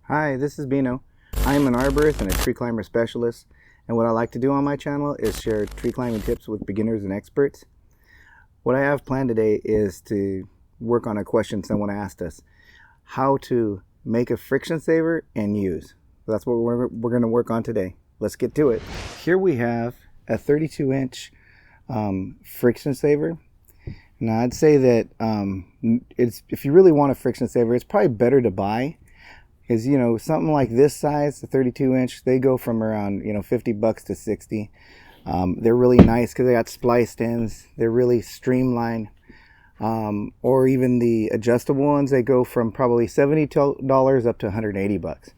Hi, this is Bino. I am an arborist and a tree climber specialist, and what I like to do on my channel is share tree climbing tips with beginners and experts. What I have planned today is to work on a question someone asked us: how to make a friction saver and use. That's what we're going to work on today. Let's get to it. Here we have a 32-inch friction saver. Now I'd say that if you really want a friction saver, it's probably better to buy. Because, you know, something like this size, the 32-inch, they go from around, $50 to 60. They're really nice because they got spliced ends. They're really streamlined. Or even the adjustable ones, they go from probably $70 up to $180.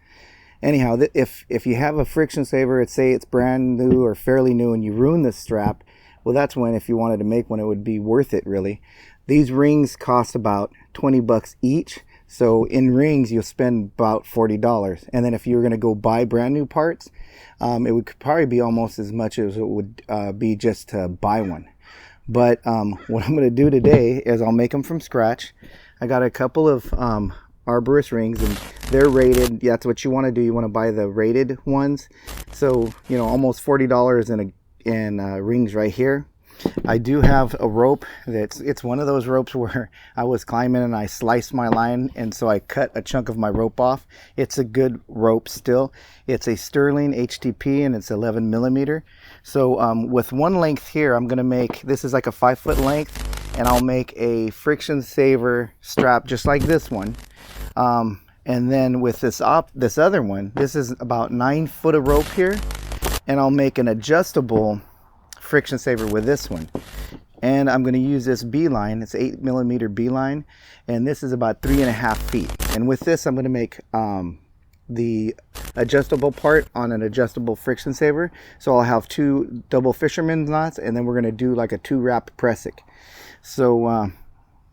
Anyhow, if you have a friction saver, say it's brand new or fairly new, and you ruin the strap, well, that's when, if you wanted to make one, it would be worth it, really. These rings cost about $20 each. So in rings, you'll spend about $40. And then if you were going to go buy brand new parts, it would probably be almost as much as it would be just to buy one. But what I'm going to do today is I'll make them from scratch. I got a couple of arborist rings, and they're rated. Yeah, that's what you want to do. You want to buy the rated ones. So, almost $40 in rings right here. I do have a rope it's one of those ropes where I was climbing and I sliced my line, and so I cut a chunk of my rope off. It's a good rope still. It's a Sterling HTP and it's 11 millimeter. So with one length here, I'm going to make, this is like a 5-foot length, and I'll make a friction saver strap just like this one. And then with this other one, this is about 9 foot of rope here, and I'll make an adjustable friction saver with this one. And I'm going to use this B-line. It's 8 millimeter B-line, and this is about 3.5 feet. And with this, I'm going to make the adjustable part on an adjustable friction saver. So I'll have 2 double fisherman's knots, and then we're going to do like a 2-wrap Prusik. So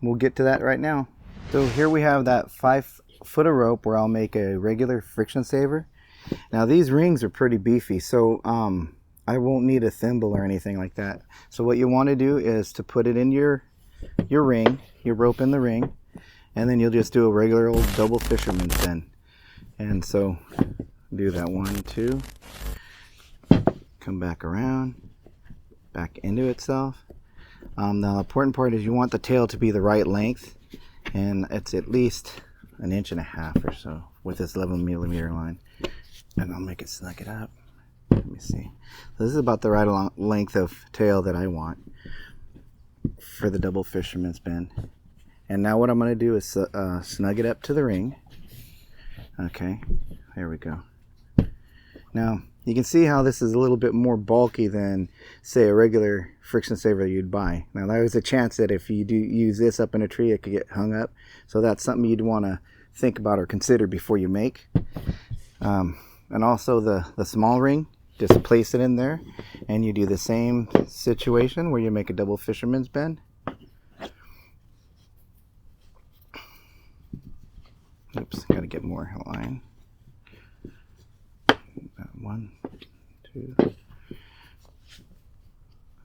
we'll get to that right now. So here we have that 5 foot of rope where I'll make a regular friction saver. Now these rings are pretty beefy, so I won't need a thimble or anything like that. So what you want to do is to put it in your ring, your rope in the ring, and then you'll just do a regular old double fisherman's bend. And so do that 1, 2, come back around, back into itself. The important part is you want the tail to be the right length, and it's at least 1.5 inches or so with this 11 millimeter line. And I'll make it snug it up. Let me see. So this is about the right length of tail that I want for the double fisherman's bend. And now what I'm going to do is snug it up to the ring. Okay, there we go. Now you can see how this is a little bit more bulky than, say, a regular friction saver you'd buy. Now there's a chance that if you do use this up in a tree, it could get hung up. So that's something you'd want to think about or consider before you make. And also the small ring, just place it in there, and you do the same situation where you make a double fisherman's bend. Oops, gotta get more line. 1, 2.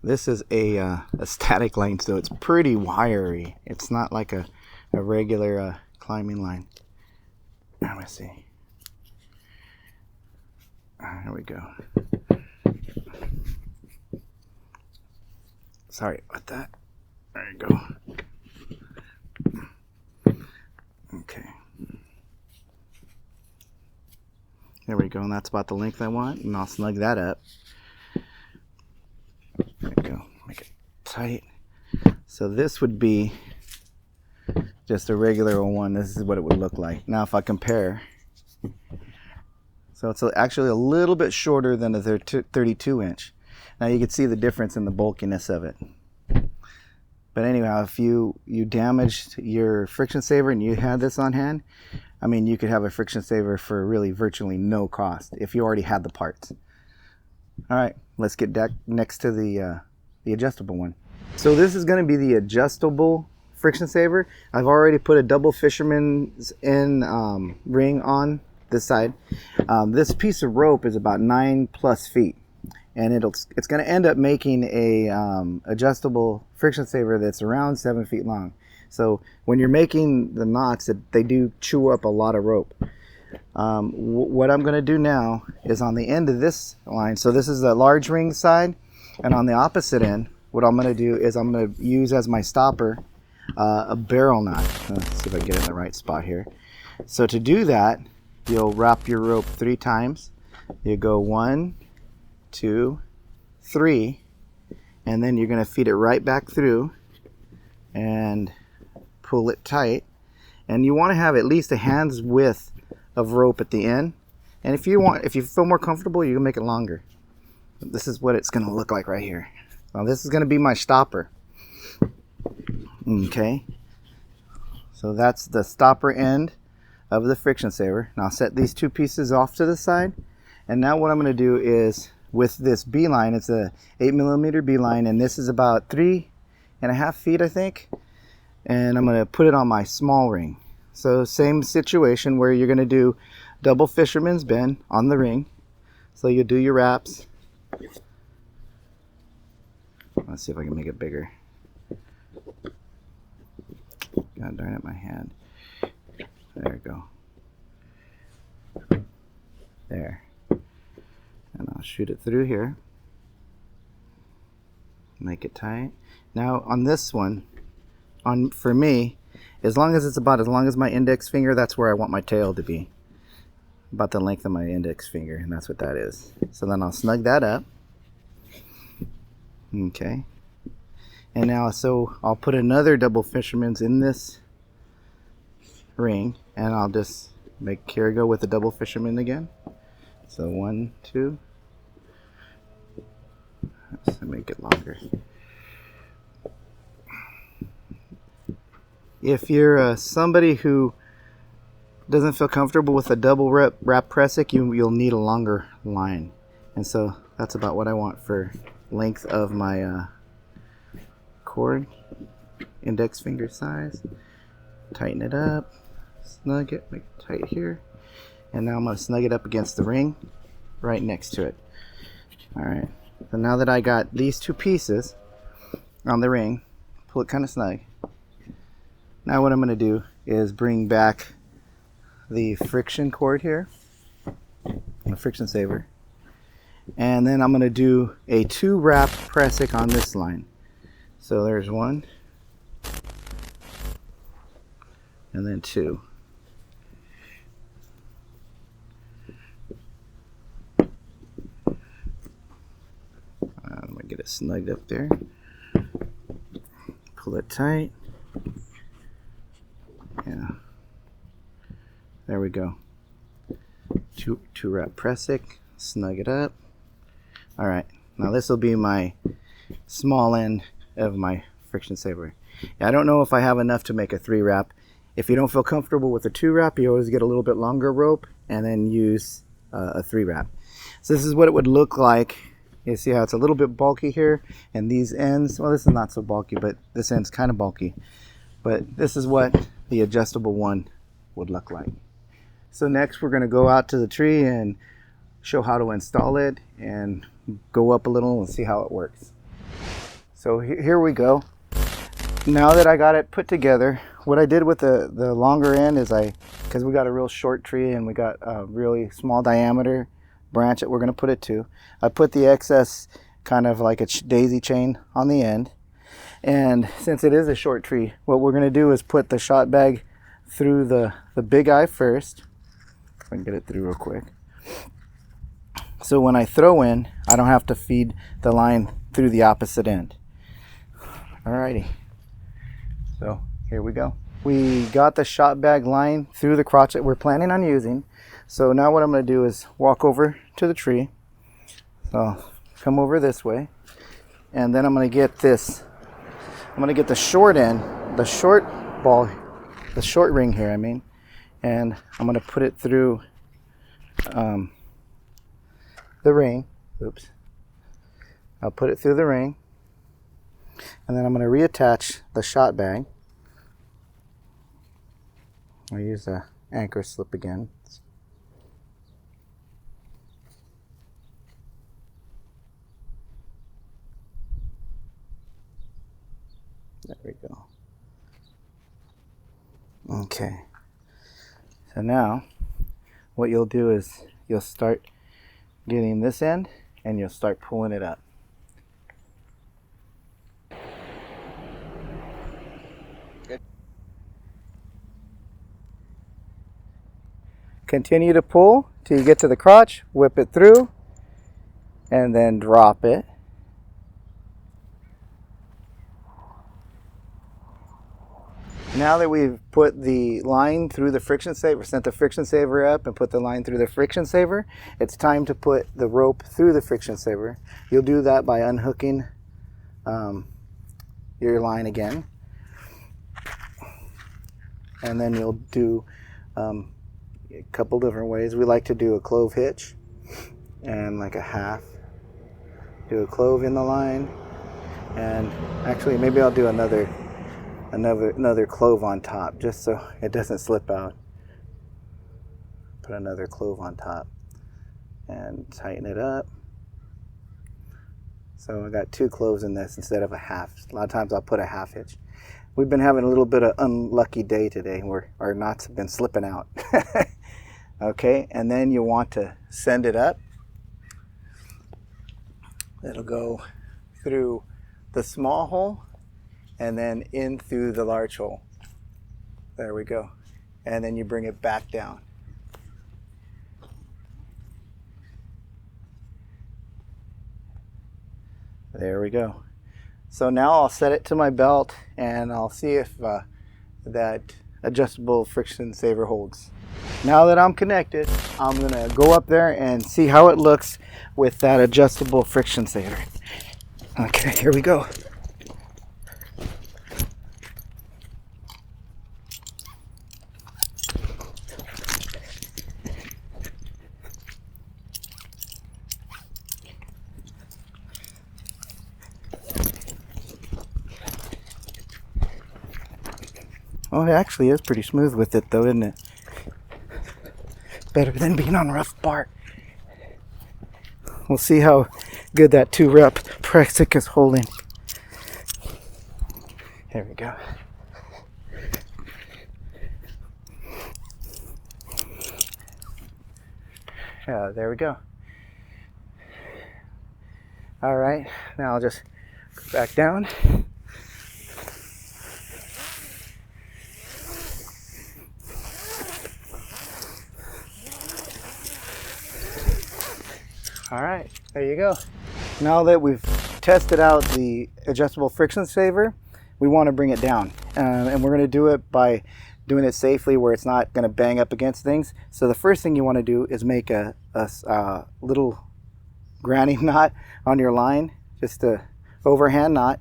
This is a static line, so it's pretty wiry. It's not like a regular climbing line. Let me see. There we go. Sorry about that. There you go. Okay. There we go, and that's about the length I want, and I'll snug that up. There we go. Make it tight. So this would be just a regular one. This is what it would look like. Now if I compare, so it's actually a little bit shorter than the 32-inch. Now you can see the difference in the bulkiness of it. But anyhow, if you damaged your friction saver and you had this on hand, I mean, you could have a friction saver for really virtually no cost if you already had the parts. All right, let's get next to the adjustable one. So this is going to be the adjustable friction saver. I've already put a double fisherman's ring on this side. This piece of rope is about 9+ feet, and it's going to end up making a adjustable friction saver that's around 7 feet long. So when you're making the knots, they do chew up a lot of rope. What I'm going to do now is on the end of this line, so this is the large ring side, and on the opposite end, what I'm going to do is I'm going to use as my stopper a barrel knot. Let's see if I get it in the right spot here. So to do that, you'll wrap your rope 3 times. You go 1, 2, 3, and then you're going to feed it right back through and pull it tight. And you want to have at least a hand's width of rope at the end. And if you feel more comfortable, you can make it longer. This is what it's going to look like right here. Now this is going to be my stopper. Okay. So that's the stopper end of the friction saver. Now I'll set these 2 pieces off to the side. And now what I'm going to do is with this B-line, it's a 8mm B-line, and this is about 3.5 feet, I think. And I'm going to put it on my small ring. So same situation where you're going to do double fisherman's bend on the ring. So you do your wraps. Let's see if I can make it bigger. God darn it, my hand. There we go. There. And I'll shoot it through here. Make it tight. Now on this one, for me, as long as it's about as long as my index finger, that's where I want my tail to be. About the length of my index finger, and that's what that is. So then I'll snug that up. Okay. And now, so I'll put another double fisherman's in this ring, and I'll just make here go with the double fisherman again. So 1, 2. Let's make it longer. If you're somebody who doesn't feel comfortable with a double wrap Prusik, you'll need a longer line. And so that's about what I want for length of my cord, index finger size. Tighten it up, snug it, make it tight here. And now I'm going to snug it up against the ring right next to it. Alright, so now that I got these 2 pieces on the ring, pull it kind of snug. Now what I'm going to do is bring back the friction cord here, the friction saver, and then I'm going to do a 2 wrap Prusik on this line. So there's 1, and then 2. I'm going to get it snugged up there, pull it tight. Yeah, there we go. Two wrap Prusik, snug it up. All right, now this will be my small end of my friction saver. I don't know if I have enough to make a 3 wrap. If you don't feel comfortable with a 2 wrap, you always get a little bit longer rope and then use a 3 wrap. So this is what it would look like. You see how it's a little bit bulky here, and these ends, well, this is not so bulky, but this end's kind of bulky. But this is what the adjustable one would look like. So next we're going to go out to the tree and show how to install it and go up a little and see how it works. So here we go. Now that I got it put together, what I did with the longer end is because we got a real short tree and we got a really small diameter branch that we're going to put it to, I put the excess kind of like a daisy chain on the end. And since it is a short tree, what we're going to do is put the shot bag through the big eye first. If I can get it through real quick. So when I throw in, I don't have to feed the line through the opposite end. Alrighty. So here we go. We got the shot bag line through the crotch that we're planning on using. So now what I'm going to do is walk over to the tree. So come over this way. And then I'm going to get this. I'm going to get the short end, the short ball, the short ring here, I mean, and I'm going to put it through the ring. Oops. I'll put it through the ring, and then I'm going to reattach the shot bag. I'll use the anchor slip again. There we go. Okay. So now what you'll do is you'll start getting this end and you'll start pulling it up. Good. Continue to pull till you get to the crotch, whip it through, and then drop it. Now that we've put the line through the friction saver, sent the friction saver up and put the line through the friction saver, it's time to put the rope through the friction saver. You'll do that by unhooking your line again. And then you'll do a couple different ways. We like to do a clove hitch and like a half. Do a clove in the line, and actually maybe I'll do another clove on top just so it doesn't slip out. Put another clove on top and tighten it up. So I got 2 cloves in this instead of a half. A lot of times I'll put a half hitch. We've been having a little bit of unlucky day today where our knots have been slipping out. Okay, and then you want to send it up. It'll go through the small hole and then in through the large hole. There we go. And then you bring it back down. There we go. So now I'll set it to my belt and I'll see if that adjustable friction saver holds. Now that I'm connected, I'm gonna go up there and see how it looks with that adjustable friction saver. Okay, here we go. Oh, it actually is pretty smooth with it though, isn't it? Better than being on rough bark. We'll see how good that 2-rep Prusik is holding. Here we go. Yeah, there we go. All right, now I'll just go back down. All right, there you go. Now that we've tested out the adjustable friction saver, we want to bring it down. And we're going to do it by doing it safely where it's not going to bang up against things. So the first thing you want to do is make a little granny knot on your line, just a overhand knot.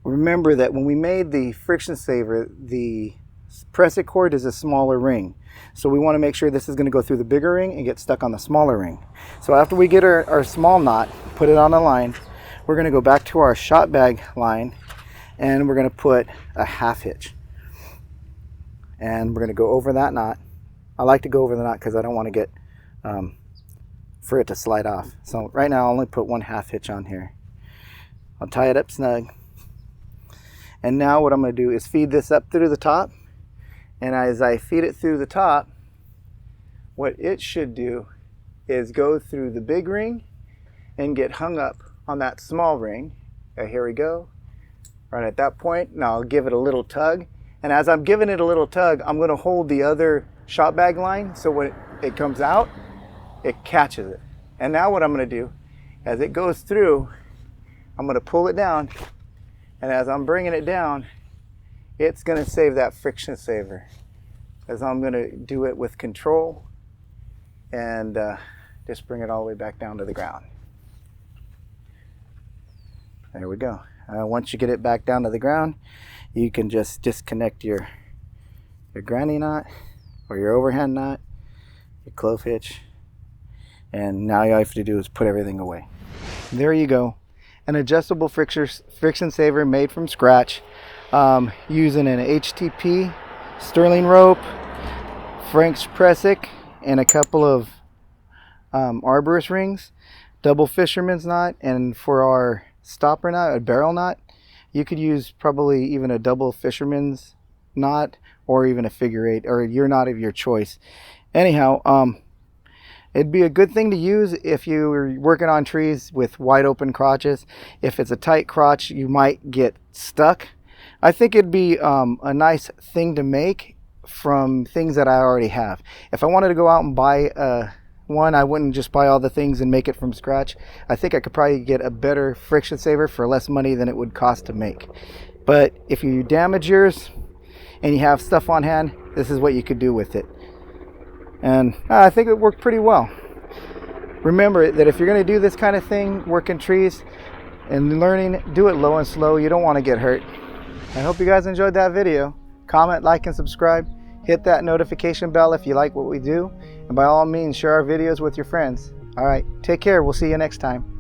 Remember that when we made the friction saver, the Prusik cord is a smaller ring. So we want to make sure this is going to go through the bigger ring and get stuck on the smaller ring. So after we get our small knot, put it on the line, we're going to go back to our shot bag line and we're going to put a half hitch. And we're going to go over that knot. I like to go over the knot because I don't want to get for it to slide off. So right now I'll only put 1 half hitch on here. I'll tie it up snug. And now what I'm going to do is feed this up through the top. And as I feed it through the top, what it should do is go through the big ring and get hung up on that small ring. Here we go. Right at that point, now I'll give it a little tug. And as I'm giving it a little tug, I'm going to hold the other shot bag line so when it comes out, it catches it. And now what I'm going to do, as it goes through, I'm going to pull it down. And as I'm bringing it down, it's going to save that friction saver, as I'm going to do it with control and just bring it all the way back down to the ground. There we go. Once you get it back down to the ground, you can just disconnect your granny knot or your overhand knot, your clove hitch, and now all you have to do is put everything away. There you go. An adjustable friction saver made from scratch. Using an HTP Sterling rope, French Prusik, and a couple of arborist rings, double fisherman's knot, and for our stopper knot, a barrel knot, you could use probably even a double fisherman's knot or even a figure 8 or your knot of your choice. Anyhow, it'd be a good thing to use if you're working on trees with wide open crotches. If it's a tight crotch, you might get stuck. I think it'd be a nice thing to make from things that I already have. If I wanted to go out and buy one, I wouldn't just buy all the things and make it from scratch. I think I could probably get a better friction saver for less money than it would cost to make. But if you damage yours and you have stuff on hand, this is what you could do with it. And I think it worked pretty well. Remember that if you're going to do this kind of thing, working trees and learning, do it low and slow. You don't want to get hurt. I hope you guys enjoyed that video. Comment, like, and subscribe. Hit that notification bell if you like what we do. And by all means, share our videos with your friends. All right, take care. We'll see you next time.